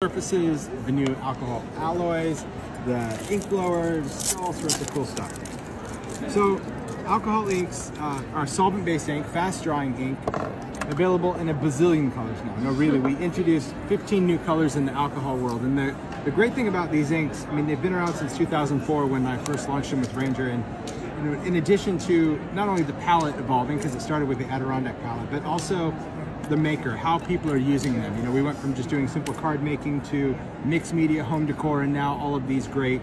surfaces, the new alcohol alloys, the ink blowers, all sorts of cool stuff. So alcohol inks are solvent-based ink, fast-drying ink, available in a bazillion colors now. No, really, we introduced 15 new colors in the alcohol world. And the great thing about these inks, I mean, they've been around since 2004 when I first launched them with Ranger. And in addition to not only the palette evolving, because it started with the Adirondack palette, but also the maker, how people are using them. You know, we went from just doing simple card making to mixed media, home decor, and now all of these great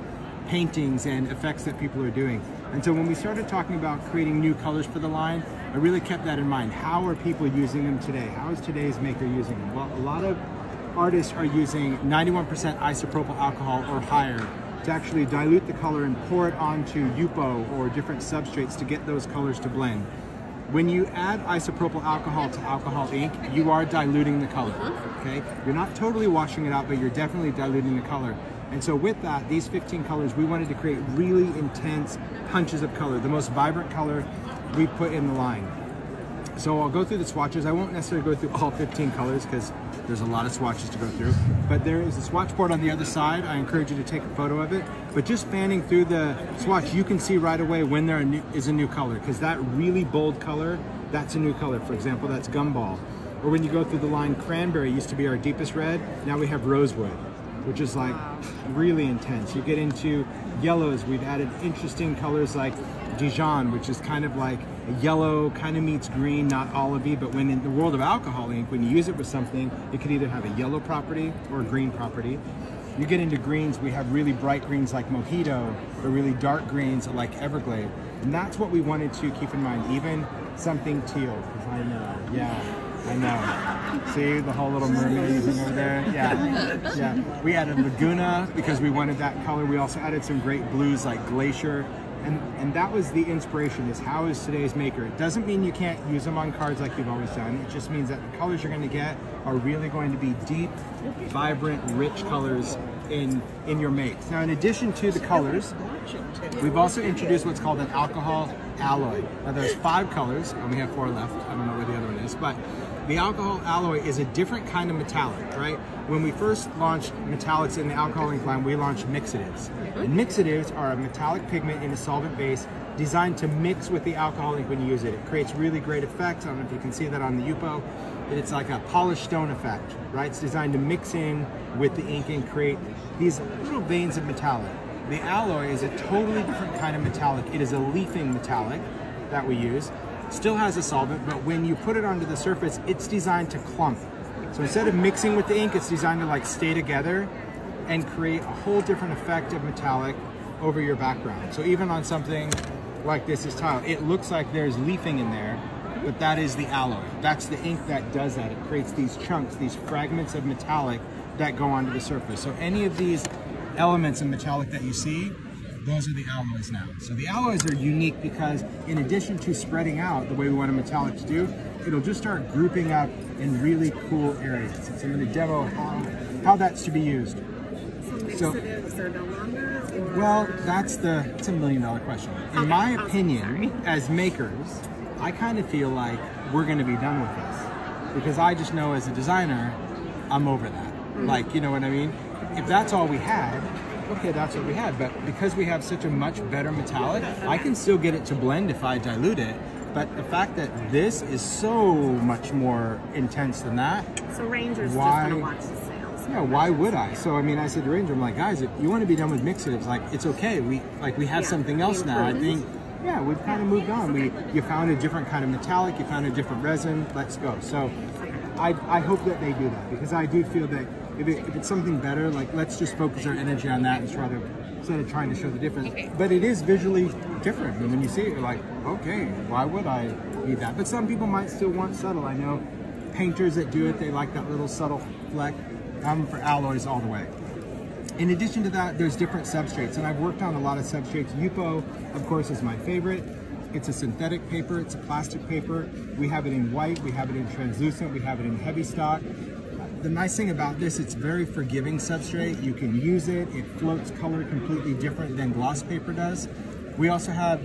paintings and effects that people are doing. And so when we started talking about creating new colors for the line, I really kept that in mind. How are people using them today? How is today's maker using them? Well, a lot of artists are using 91% isopropyl alcohol or higher to actually dilute the color and pour it onto UPO or different substrates to get those colors to blend. When you add isopropyl alcohol to alcohol ink, you are diluting the color, okay? You're not totally washing it out, but you're definitely diluting the color. And so with that, these 15 colors, we wanted to create really intense punches of color, the most vibrant color we put in the line. So I'll go through the swatches. I won't necessarily go through all 15 colors because there's a lot of swatches to go through, but there is a swatch board on the other side. I encourage you to take a photo of it, but just fanning through the swatch, you can see right away when there is a new color, because that really bold color, that's a new color. For example, that's Gumball. Or when you go through the line, Cranberry used to be our deepest red, now we have Rosewood, which is like really intense. You get into yellows, we've added interesting colors like Dijon, which is kind of like a yellow, kind of meets green, not olivey, but when in the world of alcohol ink, when you use it with something, it could either have a yellow property or a green property. You get into greens, we have really bright greens like Mojito, or really dark greens like Everglade. And that's what we wanted to keep in mind, even something teal, because I know, yeah. I know. See the whole little mermaid thing over there? Yeah. Yeah. We added Laguna because we wanted that color. We also added some great blues like Glacier. And that was the inspiration, is how is today's maker. It doesn't mean you can't use them on cards like you've always done. It just means that the colors you're going to get are really going to be deep, vibrant, rich colors in your makes. Now, in addition to the colors, we've also introduced what's called an alcohol alloy. Now, there's 5 colors. I only have 4 left. I don't know where the other one is, but the alcohol alloy is a different kind of metallic, right? When we first launched metallics in the alcohol ink line, we launched mixatives. And mixatives are a metallic pigment in a solvent base designed to mix with the alcohol ink when you use it. It creates really great effects. I don't know if you can see that on the UPO. It's like a polished stone effect, right? It's designed to mix in with the ink and create these little veins of metallic. The alloy is a totally different kind of metallic. It is a leafing metallic that we use. Still has a solvent, but when you put it onto the surface, it's designed to clump. So instead of mixing with the ink, it's designed to like stay together and create a whole different effect of metallic over your background. So even on something like this tile, it looks like there's leafing in there, but that is the alloy. That's the ink that does that. It creates these chunks, these fragments of metallic that go onto the surface. So any of these elements of metallic that you see, those are the alloys now. So the alloys are unique because in addition to spreading out the way we want a metallic to do, it'll just start grouping up in really cool areas. So I'm going to demo how that's to be used. So, well, it's a $1 million question. In my opinion, as makers, I kind of feel like we're going to be done with this, because I just know as a designer, I'm over that. Like, you know what I mean? If that's all we had, okay, that's what we had. But because we have such a much better metallic, I can still get it to blend if I dilute it. But the fact that this is so much more intense than that. So Ranger's just going to watch the sales. Yeah, why would I? So I mean, I said to Ranger, I'm like, guys, if you want to be done with mixatives, like, it's okay. We have something else now. I think, yeah, we've kind of moved on. You found a different kind of metallic, you found a different resin. Let's go. So I hope that they do that, because I do feel that if it's something better, like, let's just focus our energy on that instead of trying to show the difference. But it is visually different. And when you see it, you're like, okay, why would I need that? But some people might still want subtle. I know painters that do it, they like that little subtle fleck. I'm for alloys all the way. In addition to that, there's different substrates, and I've worked on a lot of substrates. UPO, of course, is my favorite. It's a synthetic paper, it's a plastic paper. We have it in white, we have it in translucent, we have it in heavy stock. The nice thing about this, it's very forgiving substrate. You can use it, it floats color completely different than gloss paper does. We also have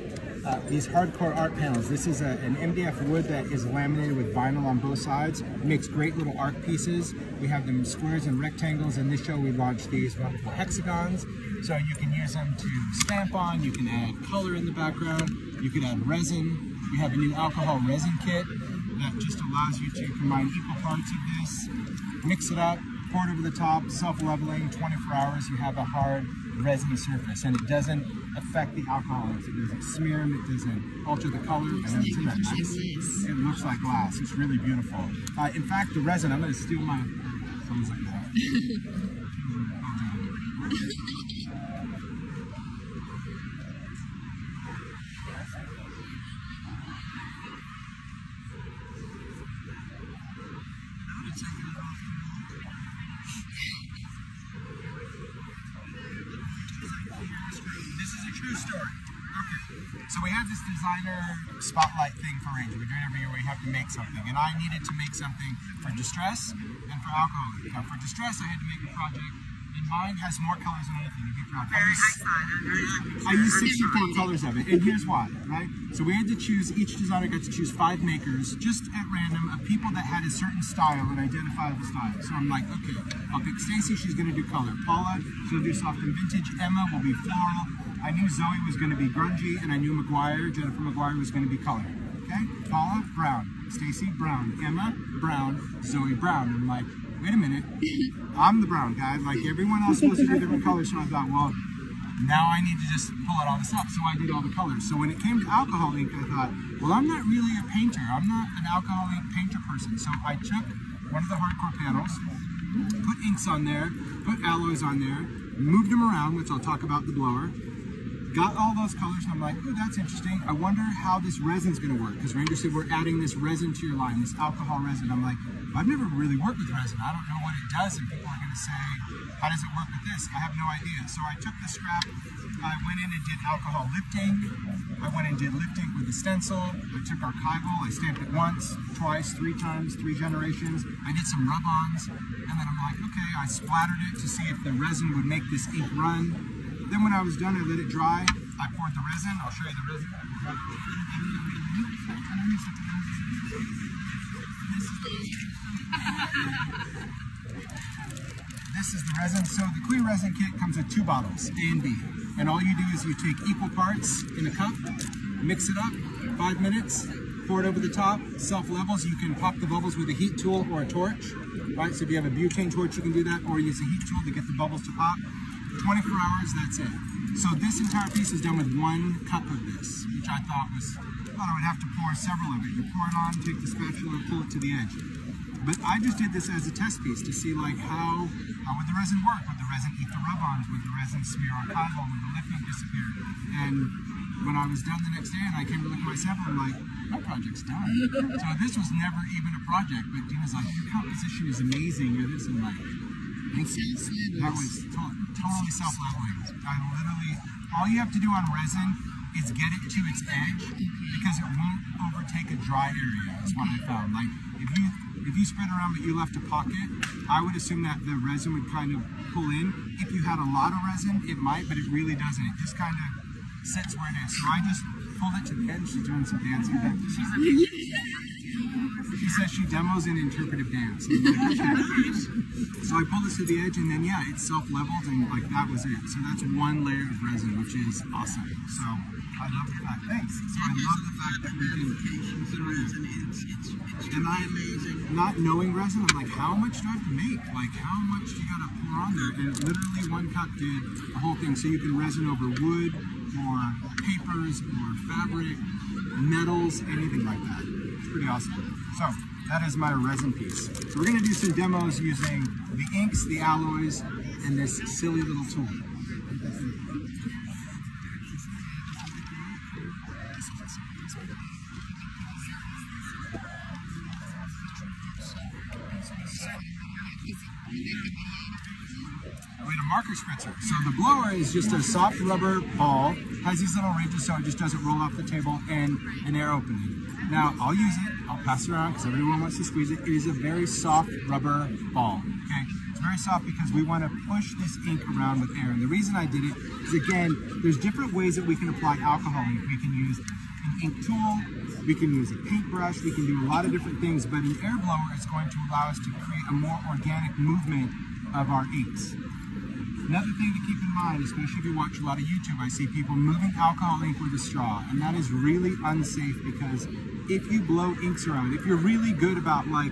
these hardcore art panels. This is an MDF wood that is laminated with vinyl on both sides. It makes great little art pieces. We have them in squares and rectangles. In this show, we launched these wonderful hexagons. So you can use them to stamp on. You can add color in the background. You can add resin. We have a new alcohol resin kit that just allows you to combine equal parts of this, mix it up, pour it over the top, self-leveling, 24 hours, you have a hard resin surface, and it doesn't affect the alcoholics. It doesn't smear them, it doesn't alter the color. It looks like glass. It's really beautiful. In fact, the resin, I'm going to steal my... Someone's like that. This is a true story. Okay. So we have this designer spotlight thing for Ranger. We do it every year where you have to make something. And I needed to make something for distress and for alcohol. Now for distress, I had to make a project. And mine has more colors than anything. You'd be proud. I used 64 colors of it. And here's why, right? So we had to choose, each designer got to choose 5 makers, just at random, of people that had a certain style, an identifiable style. So I'm like, okay, I'll pick Stacy, she's going to do color. Paula, she'll do soft and vintage. Emma will be floral. I knew Zoe was going to be grungy, and I knew Jennifer McGuire was going to be color. Okay? Paula, brown. Stacy, brown. Emma, brown. Zoe, brown. I'm like, wait a minute, I'm the brown guy, like everyone else supposed to do different colors, so I thought, well, now I need to just pull it all this up, so I did all the colors. So when it came to alcohol ink, I thought, well, I'm not really a painter, I'm not an alcohol ink painter person, so I took one of the hardcore panels, put inks on there, put alloys on there, moved them around, which I'll talk about the blower, got all those colors, and I'm like, oh, that's interesting. I wonder how this resin's gonna work, because Ranger said we're adding this resin to your line, this alcohol resin. I'm like, I've never really worked with resin. I don't know what it does, and people are gonna say, how does it work with this? I have no idea. So I took the scrap, I went in and did alcohol lifting. I went and did lifting with the stencil. I took archival, I stamped it once, twice, 3 times, 3 generations. I did some rub-ons, and then I'm like, okay, I splattered it to see if the resin would make this ink run. Then when I was done, I let it dry. I poured the resin. I'll show you the resin. This is the resin. So the clear resin kit comes with 2 bottles, A and B. And all you do is you take equal parts in a cup, mix it up, 5 minutes, pour it over the top, self-levels. You can pop the bubbles with a heat tool or a torch. Right? So if you have a butane torch, you can do that, or use a heat tool to get the bubbles to pop. 24 hours, that's it. So this entire piece is done with 1 cup of this, which I thought I would have to pour several of it. You pour it on, take the spatula, pull it to the edge. But I just did this as a test piece to see like how would the resin work? Would the resin eat the rub-ons? Would the resin smear on cotton? Would the lifting disappear? And when I was done the next day and I came to look at my sample, I'm like, my project's done. So this was never even a project, but Dina's like, your composition is amazing. You're this and like, that was totally self-leveling. All you have to do on resin is get it to its edge because it won't overtake a dry area, is what I found. Like, if you spread around but you left a pocket, I would assume that the resin would kind of pull in. If you had a lot of resin, it might, but it really doesn't. It just kind of sits where it is. So I just pulled it to the edge. She's doing some dancing back there. She says she demos an interpretive dance. So I pulled this to the edge, and then yeah, it's self-leveled, and like that was it. So that's 1 layer of resin, which is awesome. So I love the fact. Thanks. So I love the fact that we can. And I amazing. Not knowing resin, I'm like, how much do I have to make? Like, how much do you gotta pour on there? And literally 1 cup did the whole thing. So you can resin over wood, or papers, or fabric, metals, anything like that. It's pretty awesome. So that is my resin piece. So we're going to do some demos using the inks, the alloys, and this silly little tool. With a marker spritzer. So the blower is just a soft rubber ball, has these little ridges so it just doesn't roll off the table, and an air opening. Now, I'll use it, I'll pass it around because everyone wants to squeeze it. It is a very soft rubber ball, okay? It's very soft because we want to push this ink around with air. And the reason I did it is, again, there's different ways that we can apply alcohol ink. We can use ink tool, we can use a paintbrush, we can do a lot of different things, but an air blower is going to allow us to create a more organic movement of our inks. Another thing to keep in mind, especially if you watch a lot of YouTube, I see people moving alcohol ink with a straw, and that is really unsafe because if you blow inks around, if you're really good about like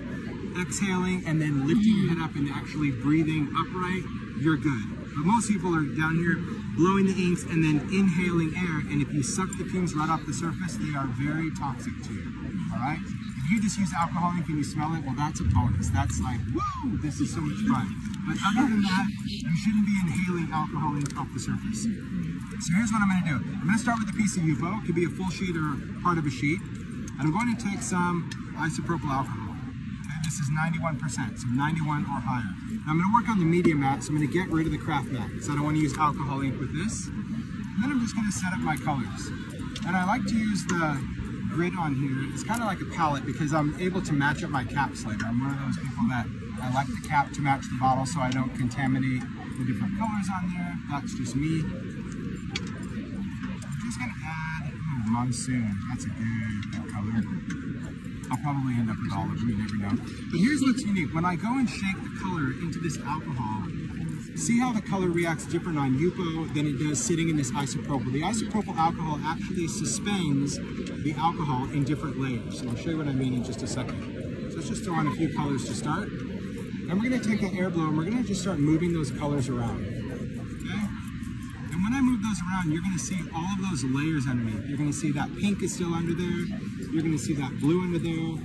exhaling and then lifting your head up and actually breathing upright, you're good. But most people are down here blowing the inks and then inhaling air, and if you suck the fumes right off the surface, they are very toxic to you, all right? If you just use alcohol ink and you smell it, well, that's a bonus. That's like, woo, this is so much fun. But other than that, you shouldn't be inhaling alcohol ink off the surface. So here's what I'm gonna do. I'm gonna start with a piece of UPO. It could be a full sheet or part of a sheet. And I'm going to take some isopropyl alcohol. Okay, this is 91%, so 91 or higher. Now I'm gonna work on the medium mat, so I'm gonna get rid of the craft mat, because I don't wanna use alcohol ink with this. And then I'm just gonna set up my colors. And I like to use the grid on here. It's kind of like a palette because I'm able to match up my caps later. I'm one of those people that I like the cap to match the bottle so I don't contaminate the different colors on there. That's just me. I'm just gonna add Monsoon. That's a good color. I'll probably end up with all of them, you never know. But here's what's unique. When I go and shake the color into this alcohol, see how the color reacts different on UPO than it does sitting in this isopropyl. The isopropyl alcohol actually suspends the alcohol in different layers. And I'll show you what I mean in just a second. So let's just throw on a few colors to start. And we're gonna take that air blower and we're gonna just start moving those colors around, okay? And when I move those around, you're gonna see all of those layers underneath. You're gonna see that pink is still under there. You're gonna see that blue under there.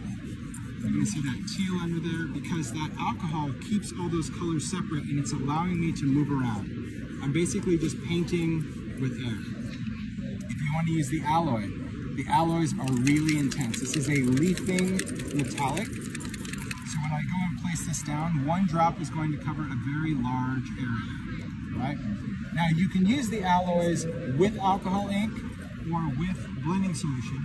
You're going to see that teal under there because that alcohol keeps all those colors separate and it's allowing me to move around. I'm basically just painting with air. If you want to use the alloys are really intense. This is a leafing metallic. So when I go and place this down, one drop is going to cover a very large area, right? Now you can use the alloys with alcohol ink or with blending solution,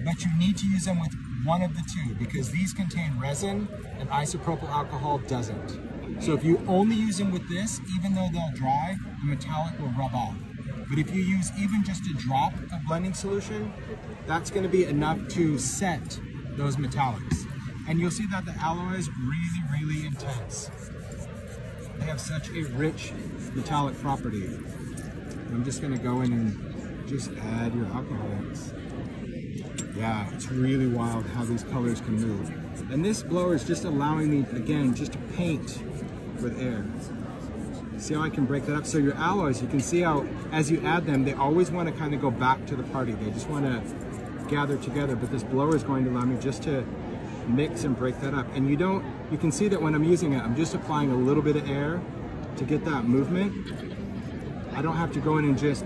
but you need to use them with one of the two because these contain resin and isopropyl alcohol doesn't. So if you only use them with this, even though they'll dry, the metallic will rub off. But if you use even just a drop of blending solution, that's going to be enough to set those metallics. And you'll see that the alloy is really, really intense. They have such a rich metallic property. I'm just going to go in and just add your alcohol inks. Yeah, it's really wild how these colors can move. And this blower is just allowing me, again, just to paint with air. See how I can break that up? So your alloys, you can see how, as you add them, they always want to kind of go back to the party. They just want to gather together, but this blower is going to allow me just to mix and break that up. And you can see that when I'm using it, I'm just applying a little bit of air to get that movement. I don't have to go in and just,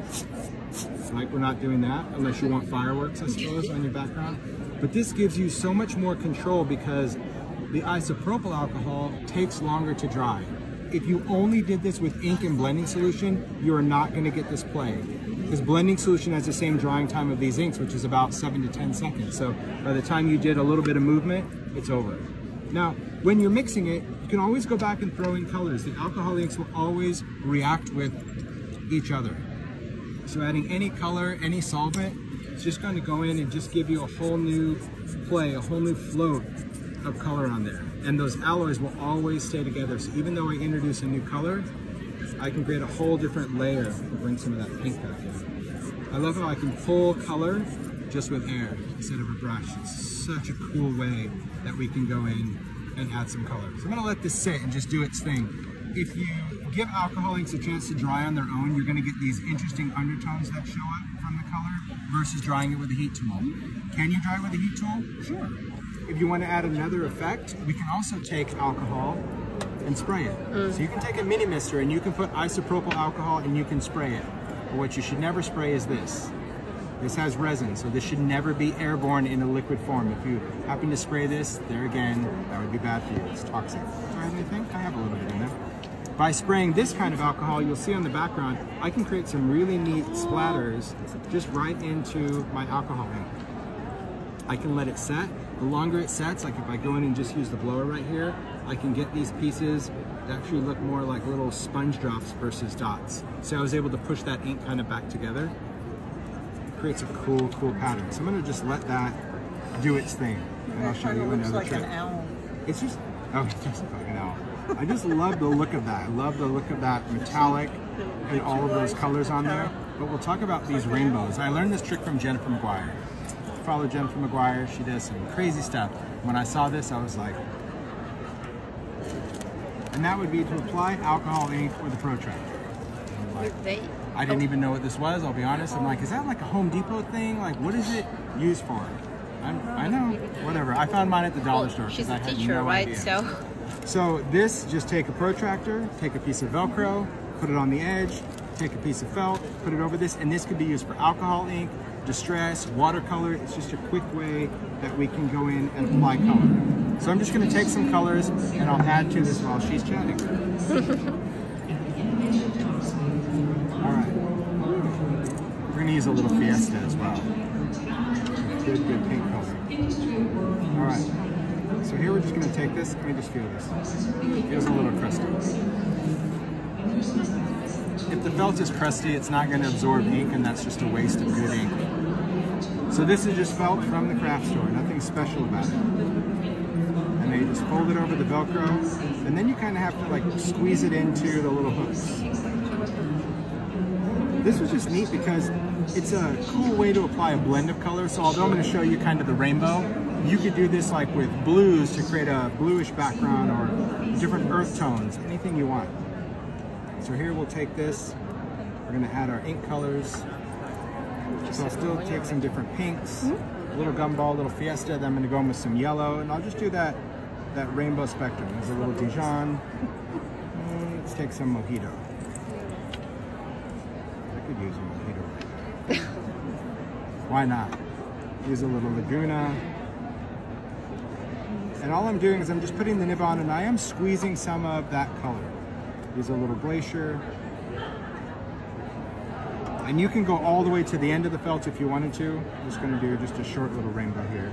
like, we're not doing that unless you want fireworks, I suppose, on your background. But this gives you so much more control because the isopropyl alcohol takes longer to dry. If you only did this with ink and blending solution, you are not going to get this play. Because blending solution has the same drying time of these inks, which is about 7 to 10 seconds. So by the time you did a little bit of movement, it's over. Now, when you're mixing it, you can always go back and throw in colors. The alcohol inks will always react with each other. So adding any color, any solvent, it's just going to go in and just give you a whole new play, a whole new float of color on there. And those alloys will always stay together. So even though I introduce a new color, I can create a whole different layer to bring some of that pink back in. I love how I can pull color just with air instead of a brush. It's such a cool way that we can go in and add some color. So I'm going to let this sit and just do its thing. If you give alcohol inks a chance to dry on their own, you're going to get these interesting undertones that show up from the color versus drying it with a heat tool. Can you dry with a heat tool? Sure. If you want to add another effect, we can also take alcohol and spray it. So you can take a mini mister and you can put isopropyl alcohol and you can spray it. But what you should never spray is this. This has resin, so this should never be airborne in a liquid form. If you happen to spray this, there again, that would be bad for you. It's toxic. Do I have anything? I have a little bit in there. By spraying this kind of alcohol, you'll see on the background, I can create some really neat splatters just right into my alcohol ink. I can let it set. The longer it sets, like if I go in and just use the blower right here, I can get these pieces that actually look more like little sponge drops versus dots. So I was able to push that ink kind of back together. creates a cool pattern. So I'm gonna just let that do its thing. And I'll show you another trick. An owl. It's just, oh, it's just like an owl. I just love the look of that. I love the look of that metallic and all of those colors on there. But we'll talk about these rainbows. I learned this trick from Jennifer McGuire. Follow Jennifer McGuire. She does some crazy stuff. When I saw this, I was like, and that would be to apply alcohol ink with a protractor. I didn't even know what this was, I'll be honest. I'm like, is that like a Home Depot thing? Like, what is it used for? I know, whatever. I found mine at the dollar store. She's a teacher, right? Idea. So this, just take a protractor, take a piece of Velcro, put it on the edge, take a piece of felt, put it over this, and this could be used for alcohol ink, distress, watercolor. It's just a quick way that we can go in and apply color. So I'm just gonna take some colors and I'll add to this while she's chatting. All right. We're gonna use a little Fiesta as well. Good paint color. All right. So here we're just gonna take this. Let me just feel this. It feels a little crusty. If the felt is crusty, it's not gonna absorb ink, and that's just a waste of good ink. So this is just felt from the craft store. Nothing special about it. And then you just fold it over the Velcro, and then you kind of have to like squeeze it into the little hooks. This was just neat because it's a cool way to apply a blend of colors. So although I'm going to show you kind of the rainbow, you could do this like with blues to create a bluish background or different earth tones, anything you want. So here we'll take this, we're going to add our ink colors. So I'll still take some different pinks, a little gumball, a little Fiesta, then I'm going to go in with some yellow, and I'll just do that rainbow spectrum. There's a little Dijon. Let's take some Mojito. I could use a Mojito right now. Why not? Use a little Laguna. And all I'm doing is I'm just putting the nib on, and I am squeezing some of that color. Use a little Glacier. And you can go all the way to the end of the felt if you wanted to. I'm just going to do just a short little rainbow here.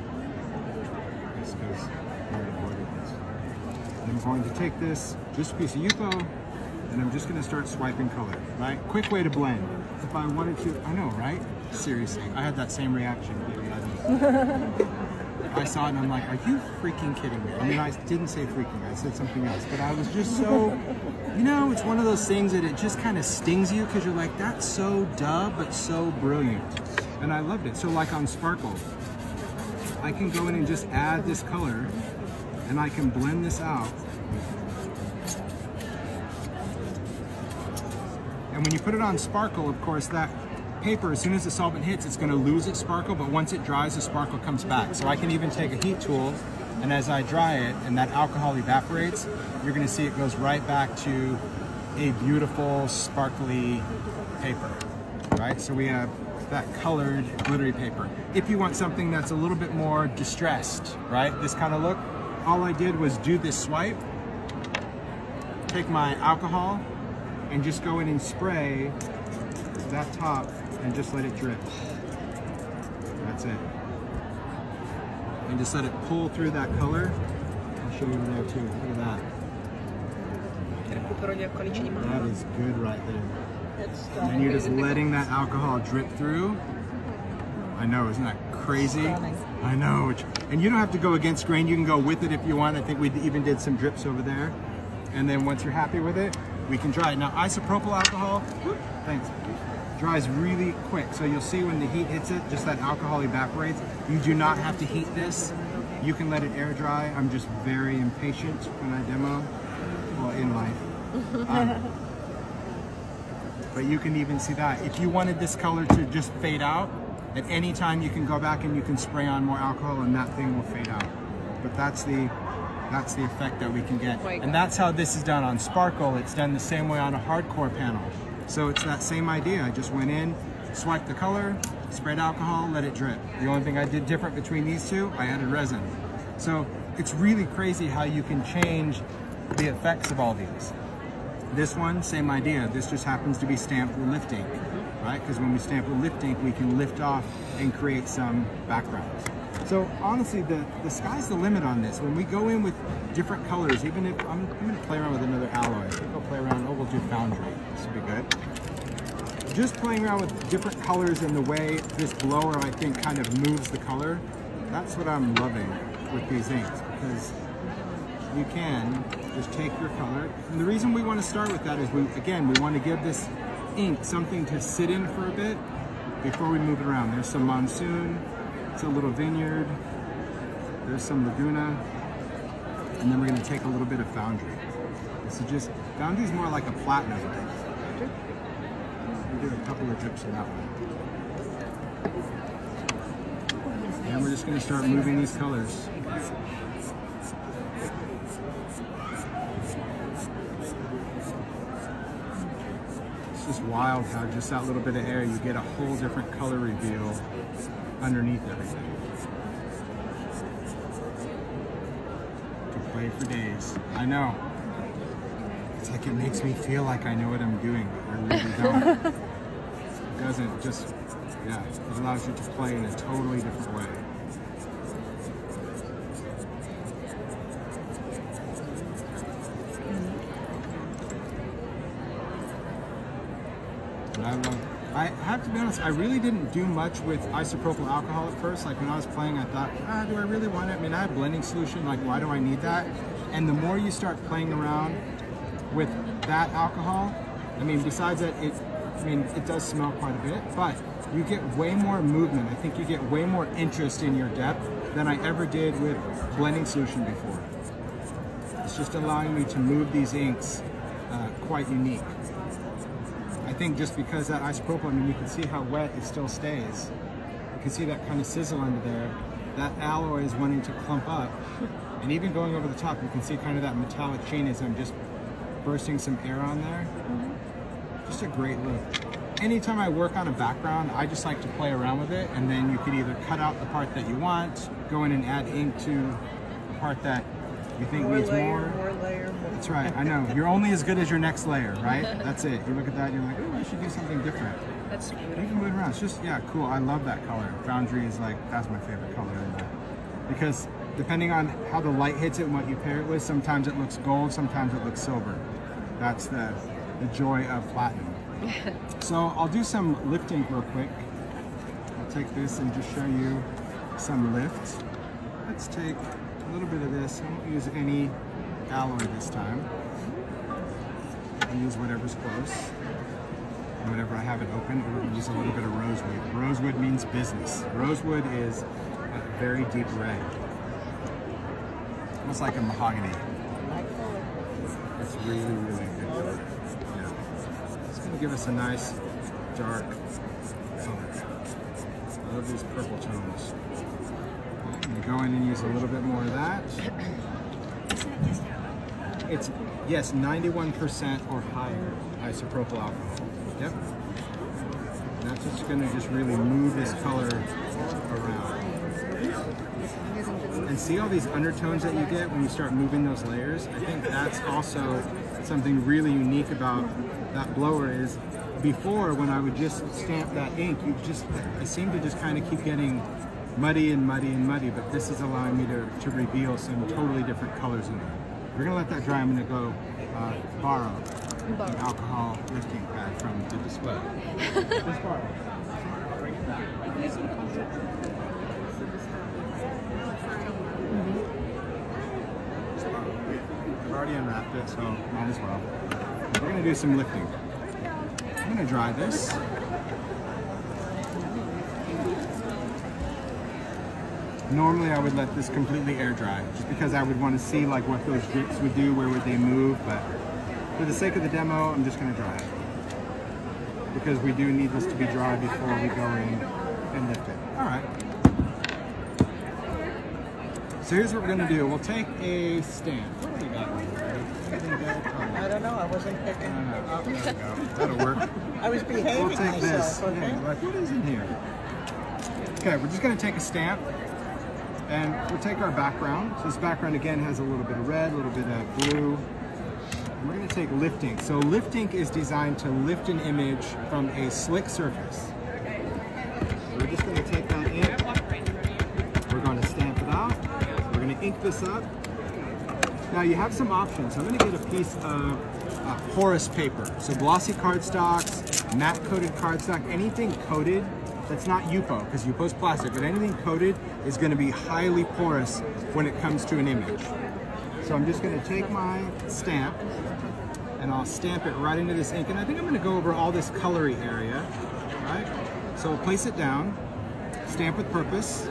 Just because I avoided this. And I'm going to take this, just a piece of Yupo, and I'm just going to start swiping color, right? Quick way to blend. If I wanted to, I know, right? Seriously, I had that same reaction. I saw it and I'm like, are you freaking kidding me? I mean, I didn't say freaking, I said something else, but I was just so, you know, it's one of those things that it just kind of stings you because you're like, that's so duh, but so brilliant. And I loved it. So like on Sparkle, I can go in and just add this color and I can blend this out. And when you put it on Sparkle, of course, that paper, as soon as the solvent hits, it's going to lose its sparkle, but once it dries, the sparkle comes back. So I can even take a heat tool, and as I dry it and that alcohol evaporates, you're going to see it goes right back to a beautiful, sparkly paper, right? So we have that colored, glittery paper. If you want something that's a little bit more distressed, right? This kind of look, all I did was do this swipe, take my alcohol, and just go in and spray that top and just let it drip. That's it. And just let it pull through that color. I'll show you there too. Look at that. That is good right there. And you're just letting that alcohol drip through. I know, isn't that crazy? I know. And you don't have to go against grain. You can go with it if you want. I think we even did some drips over there. And then once you're happy with it, we can dry it. Now, isopropyl alcohol, thanks, dries really quick. So you'll see when the heat hits it, just that alcohol evaporates. You do not have to heat this. You can let it air dry. I'm just very impatient when I demo, well, in life. But you can even see that. If you wanted this color to just fade out, at any time you can go back and you can spray on more alcohol and that thing will fade out. But that's the effect that we can get. And that's how this is done on Sparkle. It's done the same way on a hardcore panel. So it's that same idea. I just went in, swiped the color, sprayed alcohol, let it drip. The only thing I did different between these two, I added resin. So it's really crazy how you can change the effects of all these. This one, same idea. This just happens to be stamped with lift ink, right? Because when we stamp with lift ink, we can lift off and create some backgrounds. So honestly, the sky's the limit on this. When we go in with different colors, even if I'm going to play around with another alloy. I think I'll play around. Oh, we'll do Foundry. This will be good. just playing around with different colors and the way this blower, I think, kind of moves the color. That's what I'm loving with these inks, because you can just take your color. And the reason we want to start with that is, we want to give this ink something to sit in for a bit before we move it around. There's some Monsoon, it's a little Vineyard, there's some Laguna, and then we're going to take a little bit of Foundry. This is just, Foundry's more like a platinum. We'll do a couple of drips of that one. And we're just going to start moving these colors. It's just wild how just that little bit of air, you get a whole different color reveal underneath everything. To play for days. I know. It's like it makes me feel like I know what I'm doing, but I really don't. It doesn't, just, yeah, it allows you to play in a totally different way. I have to be honest, I really didn't do much with isopropyl alcohol at first. Like when I was playing, I thought, do I really want it? I mean, I have blending solution, like why do I need that? And the more you start playing around with that alcohol, I mean, besides that, it does smell quite a bit, but you get way more movement. I think you get way more interest in your depth than I ever did with blending solution before. It's just allowing me to move these inks quite unique. I think just because that isopropyl, I mean, you can see how wet it still stays. You can see that kind of sizzle under there. That alloy is wanting to clump up. And even going over the top, you can see kind of that metallic sheen as I'm just bursting some air on there. Just a great look. Anytime I work on a background, I just like to play around with it, and then you could either cut out the part that you want, go in and add ink to the part that you think needs more. More layer, more. That's right, I know. You're only as good as your next layer, right? That's it. You look at that and you're like, oh, I should do something different. That's You beautiful. can move it around. It's just, yeah, cool. I love that color. Foundry is like, that's my favorite color in that. Because depending on how the light hits it and what you pair it with, sometimes it looks gold, sometimes it looks silver. That's the joy of platinum. So I'll do some lifting real quick. I'll take this and just show you some lift. Let's take a little bit of this. I won't use any alloy this time. I'll use whatever's close. And whenever I have it open, we'll use a little bit of rosewood. Rosewood means business. Rosewood is a very deep red. Almost like a mahogany. It's really, really good. Yeah. It's going to give us a nice, dark color. I love these purple tones. I'm going to go in and use a little bit more of that. It's, yes, 91% or higher isopropyl alcohol. Yep. And that's just going to just really move this color around. And see all these undertones that you get when you start moving those layers? I think that's also something really unique about that blower is before, when I would just stamp that ink, I seem to just kind of keep getting muddy and muddy and muddy, but this is allowing me to reveal some totally different colors in there. We're gonna let that dry. I'm gonna go borrow an alcohol lifting pad from the display. Just borrow. I've already unwrapped it, so might as well. We're gonna do some lifting. I'm gonna dry this. Normally I would let this completely air dry, just because I would want to see like what those drips would do, where would they move, but for the sake of the demo, I'm just gonna dry it. Because we do need this to be dry before we go in and lift it. All right. So here's what we're gonna do. We'll take a stand. What do we got? I don't know, I wasn't picking. Oh, there we go. That'll work. I was behaving We'll take myself, this. okay? Yeah, like, what is in here? Okay, we're just gonna take a stamp and we'll take our background. So this background again has a little bit of red, a little bit of blue. And we're gonna take lift ink. So lift ink is designed to lift an image from a slick surface. We're just gonna take that ink. We're gonna stamp it out. We're gonna ink this up. Now you have some options. I'm gonna get a piece of porous paper. So glossy cardstocks, matte coated cardstock, anything coated that's not UPO, because UPO is plastic, but anything coated is going to be highly porous when it comes to an image. So I'm just going to take my stamp and I'll stamp it right into this ink. And I think I'm going to go over all this colory area, right? So I'll place it down, stamp with purpose,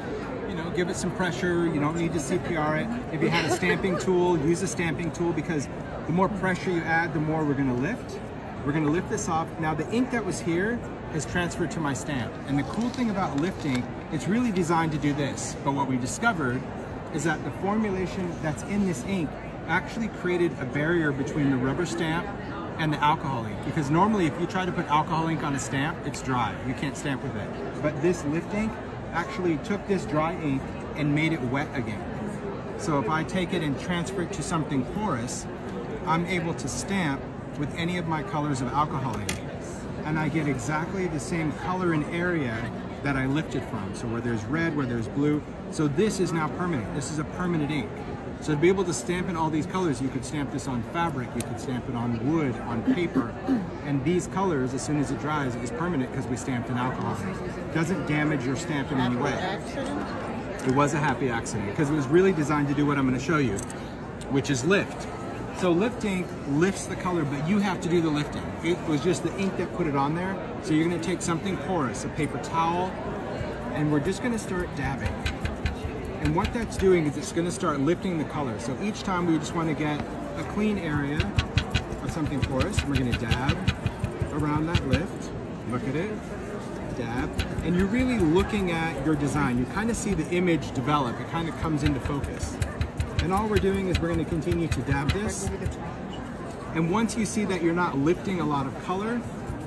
you know, give it some pressure. You don't need to CPR it. If you had a stamping tool, use a stamping tool, because the more pressure you add, the more we're going to lift. We're going to lift this off. Now the ink that was here is transferred to my stamp. And the cool thing about lifting, it's really designed to do this. But what we discovered is that the formulation that's in this ink actually created a barrier between the rubber stamp and the alcohol ink. Because normally if you try to put alcohol ink on a stamp, it's dry. You can't stamp with it. But this lift ink actually took this dry ink and made it wet again. So if I take it and transfer it to something porous, I'm able to stamp with any of my colors of alcohol ink. And I get exactly the same color and area that I lifted from. So where there's red, where there's blue. So this is now permanent. This is a permanent ink. So to be able to stamp in all these colors, you could stamp this on fabric, you could stamp it on wood, on paper. And these colors, as soon as it dries, is permanent because we stamped in alcohol. It doesn't damage your stamp in any way. Accident? It was a happy accident because it was really designed to do what I'm going to show you, which is lift. So lift ink lifts the color, but you have to do the lifting. It was just the ink that put it on there. So you're going to take something porous, a paper towel, and we're just going to start dabbing. And what that's doing is it's going to start lifting the color. So each time we just want to get a clean area of something porous, we're going to dab around that lift. Look at it, dab. And you're really looking at your design. You kind of see the image develop. It kind of comes into focus. And all we're doing is we're going to continue to dab this. And once you see that you're not lifting a lot of color,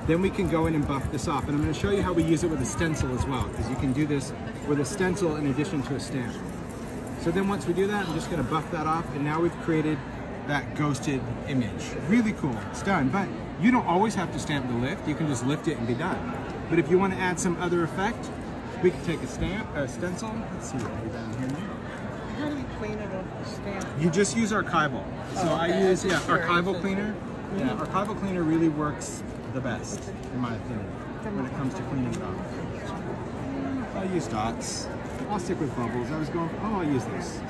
then we can go in and buff this off. And I'm going to show you how we use it with a stencil as well, because you can do this with a stencil in addition to a stamp. So then once we do that, I'm just going to buff that off, and now we've created that ghosted image. Really cool. It's done. But you don't always have to stamp the lift. You can just lift it and be done. But if you want to add some other effect, we can take a stencil. Let's see what we down here now. How do you clean it off the stamp? You just use archival. So I use archival cleaner. Yeah, archival cleaner really works the best, in my opinion, when it comes to cleaning it off. I'll use dots. I'll stick with bubbles. I was going, oh, I'll use this.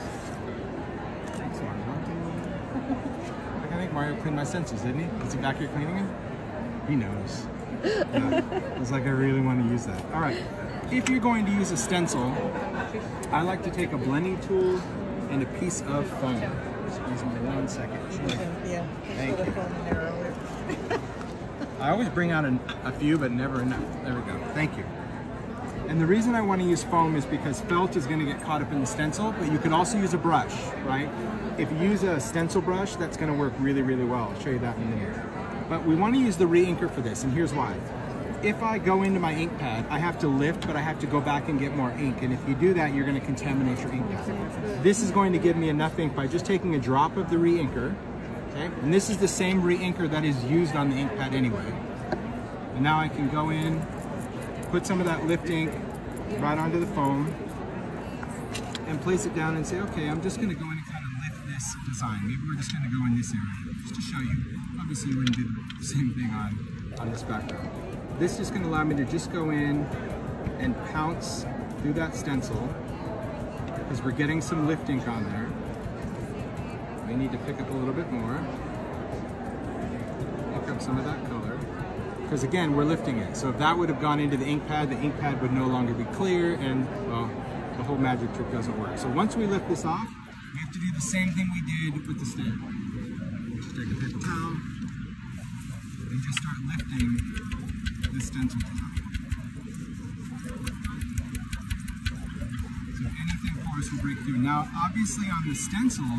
Thanks, Mario. I think Mario cleaned my sensors, didn't he? Is he back here cleaning them? He knows. Yeah. It's like I really want to use that. All right. If you're going to use a stencil, I like to take a blending tool and a piece of foam. Excuse me 1 second. Yeah, thank you. foam there earlier. I always bring out a few, but never enough. There we go. Thank you. And the reason I want to use foam is because felt is going to get caught up in the stencil, but you could also use a brush, right? If you use a stencil brush, that's going to work really, really well. I'll show you that in a minute. But we want to use the re-inker for this, and here's why. If I go into my ink pad, I have to lift, but I have to go back and get more ink. And if you do that, you're going to contaminate your ink pad. This is going to give me enough ink by just taking a drop of the re-inker. Okay? And this is the same re-inker that is used on the ink pad anyway. And now I can go in, put some of that lift ink right onto the foam, and place it down and say, okay, I'm just going to go in and kind of lift this design. Maybe we're just going to go in this area, just to show you. Obviously, you wouldn't do the same thing on this background. This is just going to allow me to just go in and pounce through that stencil, because we're getting some lift ink on there. We need to pick up a little bit more. Pick up some of that color. Because again, we're lifting it. So if that would have gone into the ink pad would no longer be clear, and well, the whole magic trick doesn't work. So once we lift this off, we have to do the same thing we did with the stamp. Just take a paper towel and just start lifting the stencil down. So anything porous will break through. Now, obviously on the stencil,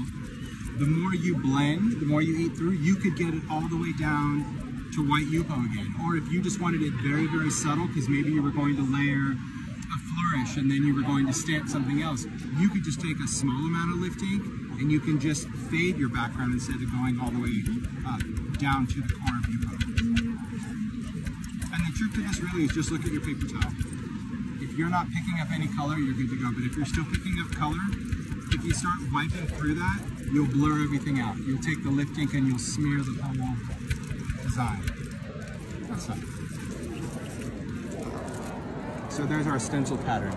the more you blend, the more you eat through, you could get it all the way down to white UPO again. Or if you just wanted it very, very subtle, because maybe you were going to layer a flourish and then you were going to stamp something else, you could just take a small amount of lift ink and you can just fade your background instead of going all the way down to the core of UPO. And the trick to this really is just look at your paper towel. If you're not picking up any color, you're good to go. But if you're still picking up color, if you start wiping through that, you'll blur everything out. You'll take the lift ink and you'll smear the whole design. That's not. So there's our stencil pattern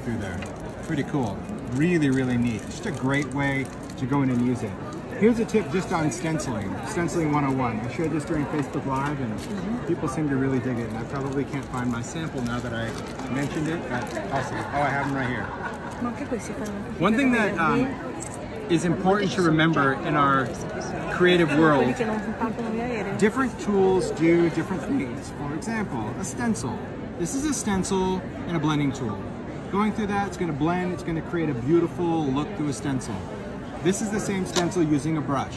through there. Pretty cool. Really, really neat. Just a great way to go in and use it. Here's a tip just on stenciling. Stenciling 101. I showed this during Facebook Live and people seem to really dig it. And I probably can't find my sample now that I mentioned it, but I'll see. Oh, I have them right here. One thing that is important to remember in our creative world, different tools do different things. For example, a stencil. This is a stencil and a blending tool. Going through that, it's going to blend, it's going to create a beautiful look through a stencil. This is the same stencil using a brush,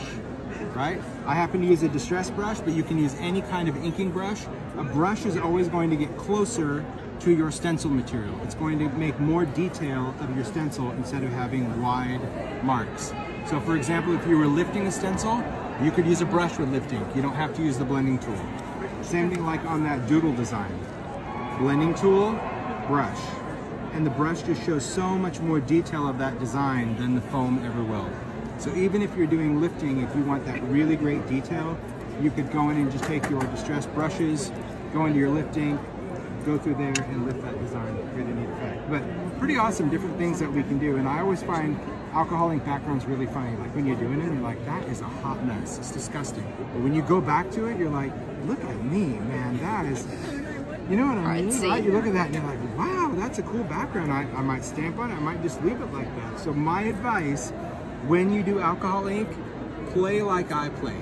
right? I happen to use a distress brush, but you can use any kind of inking brush. A brush is always going to get closer to your stencil material. It's going to make more detail of your stencil instead of having wide marks. So for example, if you were lifting a stencil, you could use a brush with lifting. You don't have to use the blending tool. Same thing like on that doodle design. Blending tool, brush. And the brush just shows so much more detail of that design than the foam ever will. So even if you're doing lifting, if you want that really great detail, you could go in and just take your distressed brushes, go into your lifting, go through there and lift that design. Really neat effect. But pretty awesome different things that we can do. And I always find alcohol ink backgrounds really funny. Like when you're doing it, you're like, that is a hot mess. It's disgusting. But when you go back to it, you're like, look at me, man. That is... You know what I mean, right? You look at that and you're like, wow, that's a cool background. I might stamp on it, I might just leave it like that. So my advice, when you do alcohol ink, play like I play.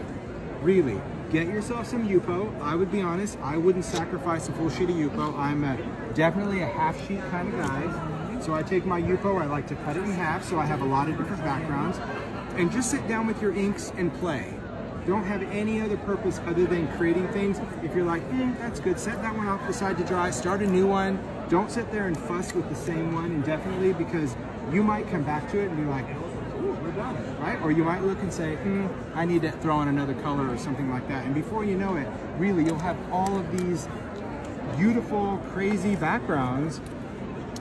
Really, get yourself some Yupo. I would be honest, I wouldn't sacrifice a full sheet of Yupo. I'm definitely a half sheet kind of guy. So I take my Yupo, I like to cut it in half so I have a lot of different backgrounds. And just sit down with your inks and play. Don't have any other purpose other than creating things. If you're like, that's good, set that one off the side to dry, start a new one. Don't sit there and fuss with the same one indefinitely, because you might come back to it and be like, ooh, we're done, right? Or you might look and say, I need to throw in another color or something like that. And before you know it, really, you'll have all of these beautiful, crazy backgrounds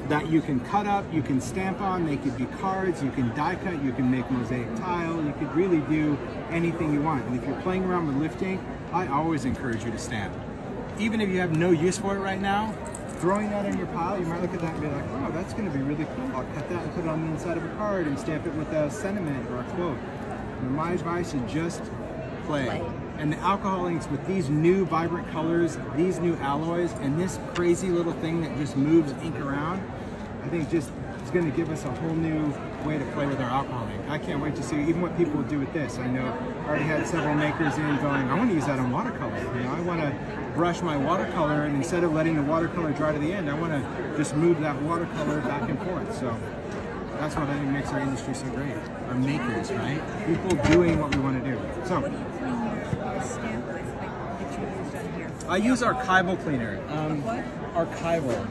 that you can cut up, you can stamp on, they could be cards, you can die cut, you can make mosaic tile, you could really do anything you want. And if you're playing around with lifting, I always encourage you to stamp. Even if you have no use for it right now, throwing that in your pile, you might look at that and be like, oh, that's gonna be really cool. I'll cut that and put it on the inside of a card and stamp it with a sentiment or a quote. And my advice is just play. And the alcohol inks with these new vibrant colors, these new alloys, and this crazy little thing that just moves ink around, I think just it's going to give us a whole new way to play with our alcohol ink. I can't wait to see even what people will do with this. I know I already had several makers in going, I want to use that on watercolor. You know, I want to brush my watercolor, and instead of letting the watercolor dry to the end, I want to just move that watercolor back and forth. So that's what I think makes our industry so great. Our makers, right? People doing what we want to do. So I use archival cleaner. Archival.